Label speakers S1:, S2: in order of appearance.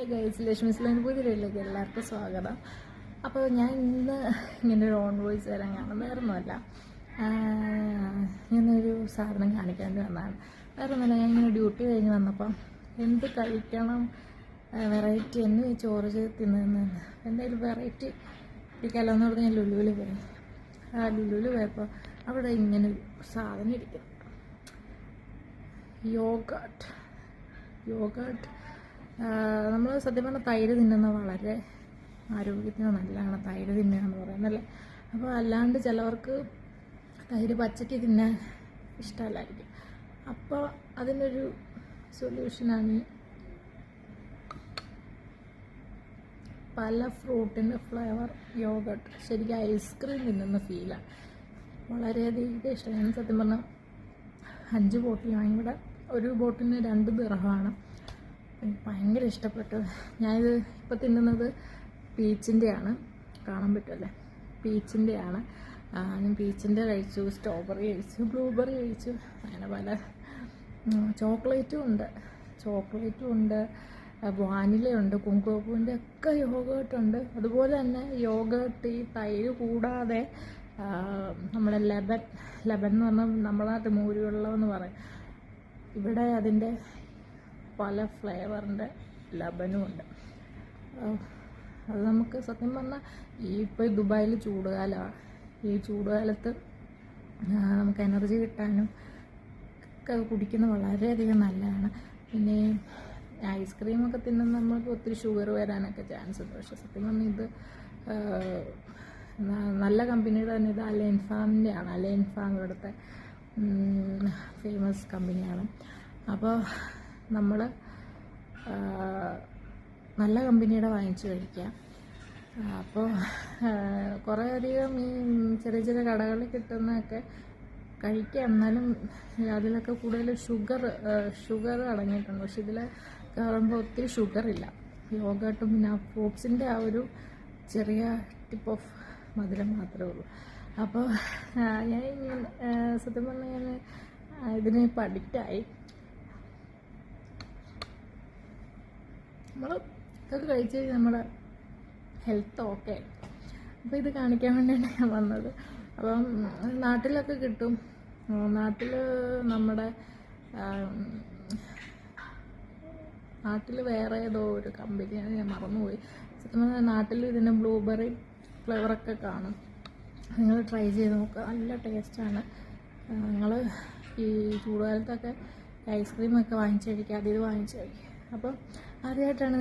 S1: Hi guys, Lakshmi slain പുതിയതിലേക്ക് എല്ലാവർക്കും സ്വാഗതം. അപ്പോൾ ഞാൻ ഇന്ന് ഇങ്ങനെ ഒരു ഓൺ വോയിസ് തരാൻ കാണും. വേറൊന്നുമല്ല, ഇങ്ങനൊരു സാധനം കാണിക്കാൻ വേണ്ടി വന്നതാണ്. വേറൊന്നുമല്ല, ഞാൻ ഇങ്ങനെ ഡ്യൂട്ടി കഴിഞ്ഞ് വന്നപ്പം എന്ത് കഴിക്കണം, വെറൈറ്റി എന്ന് ചോറ് തിന്നുന്ന എന്തായാലും വെറൈറ്റി ഇരിക്കാമല്ലോ എന്ന് പറഞ്ഞ് ഞാൻ ലുലുവിൽ പോയി. ലുലുവിൽ പോയപ്പോൾ അവിടെ ഇങ്ങനെ ഒരു സാധനം ഇരിക്കുന്നു, യോഗട്ട്. നമ്മൾ സത്യം പറഞ്ഞാൽ തൈര് തിന്നുന്നത് വളരെ ആരോഗ്യത്തിന് നല്ലതാണ്. തൈര് തിന്നുക എന്ന് പറയുന്നല്ലേ. അപ്പോൾ അല്ലാണ്ട് ചിലവർക്ക് തൈര് പച്ചയ്ക്ക് തിന്നാൻ ഇഷ്ടമല്ലായിരിക്കും. അപ്പോൾ അതിനൊരു സൊല്യൂഷനാണ് പല ഫ്രൂട്ടിൻ്റെ ഫ്ലേവർ യോഗട്ട്. ശരിക്കും ഐസ്ക്രീം തിന്നുന്ന ഫീലാണ്. വളരെയധികം ഇഷ്ടം. ഞാൻ സത്യം പറഞ്ഞാൽ 5 ബോട്ടിൽ വാങ്ങി. ഇവിടെ ഒരു ബോട്ടിന് 2 ദിർഹമാണ്. എനിക്ക് ഭയങ്കര ഇഷ്ടപ്പെട്ടു. ഞാനിത് ഇപ്പോൾ തിന്നുന്നത് പീച്ചിൻ്റെയാണ്, കാണാൻ പറ്റുമല്ലേ, പീച്ചിൻ്റെയാണ്. ഞാൻ പീച്ചിൻ്റെ കഴിച്ചു, സ്ട്രോബെറി കഴിച്ചു, ബ്ലൂബെറി കഴിച്ചു, അങ്ങനെ പല ചോക്ലേറ്റും ഉണ്ട്, വാനിലയുണ്ട്, കുങ്കുമപ്പൂവിൻ്റെ ഒക്കെ യോഗട്ടുണ്ട്. അതുപോലെ തന്നെ യോഗട്ട് ഈ തൈര് കൂടാതെ നമ്മളെ ലെബൻ എന്ന് പറഞ്ഞാൽ നമ്മളെ നാട്ടിൽ മൂരുവെള്ളമെന്ന് പറയും. ഇവിടെ അതിൻ്റെ പല ഫ്ലേവറിൻ്റെ ലബനും ഉണ്ട്. അത് നമുക്ക് സത്യം പറഞ്ഞാൽ ഇപ്പോൾ ദുബായിൽ ചൂടുകാലമാണ്. ഈ ചൂടുകാലത്ത് നമുക്ക് എനർജി കിട്ടാനും ഒക്കെ കുടിക്കുന്നത് വളരെയധികം നല്ലതാണ്. പിന്നെ ഐസ്ക്രീമൊക്കെ തിന്നുന്ന നമ്മൾക്ക് ഒത്തിരി ഷുഗർ വരാനൊക്കെ ചാൻസ് ഉണ്ട്. പക്ഷേ സത്യം പറഞ്ഞാൽ ഇത് നല്ല കമ്പനിയുടെ തന്നെ. ഇത് അലൈൻ ഫാമിൻ്റെയാണ്. അലൈൻ ഫാം ഇവിടുത്തെ ഫേമസ് കമ്പനിയാണ്. അപ്പോൾ നമ്മൾ നല്ല കമ്പനിയുടെ വാങ്ങിച്ച് കഴിക്കുക. അപ്പോൾ കുറേയധികം ഈ ചെറിയ കടകളിൽ കിട്ടുന്നതൊക്കെ കഴിക്കാം. എന്നാലും അതിലൊക്കെ കൂടുതൽ ഷുഗർ അടങ്ങിയിട്ടുണ്ട്. പക്ഷെ ഇതിൽ കാണുമ്പോൾ ഒത്തിരി ഷുഗറില്ല. യോഗട്ടും പിന്നെ ആ ഫ്രൂട്ട്സിൻ്റെ ആ ഒരു ചെറിയ ടിപ്പ് ഓഫ് മധുരം മാത്രമേ ഉള്ളൂ. അപ്പോൾ ഞാൻ സത്യം പറഞ്ഞാൽ ഞാൻ ഇതിന് ഇപ്പോൾ അഡിക്റ്റായി. നമ്മൾ ഇതൊക്കെ കഴിച്ച് കഴിഞ്ഞാൽ നമ്മുടെ ഹെൽത്ത് ഓക്കെ. അപ്പോൾ ഇത് കാണിക്കാൻ വേണ്ടിയാണ് ഞാൻ വന്നത്. അപ്പം നാട്ടിലൊക്കെ കിട്ടും. നാട്ടിൽ നമ്മുടെ നാട്ടിൽ വേറെ ഏതോ ഒരു കമ്പനിയാണ്, ഞാൻ മറന്നുപോയി. സത്യം പറഞ്ഞാൽ നാട്ടിൽ ഇതിൻ്റെ ബ്ലൂബെറി ഫ്ലേവറൊക്കെ കാണും. നിങ്ങൾ ട്രൈ ചെയ്ത് നോക്കുക, നല്ല ടേസ്റ്റാണ്. നിങ്ങൾ ഈ ചൂടുകാലത്തൊക്കെ ഐസ്ക്രീമൊക്കെ വാങ്ങിച്ച് കഴിക്കുക, അതിൽ വാങ്ങിച്ച് കഴിക്കുക. അപ്പോൾ ആദ്യമായിട്ടാണ്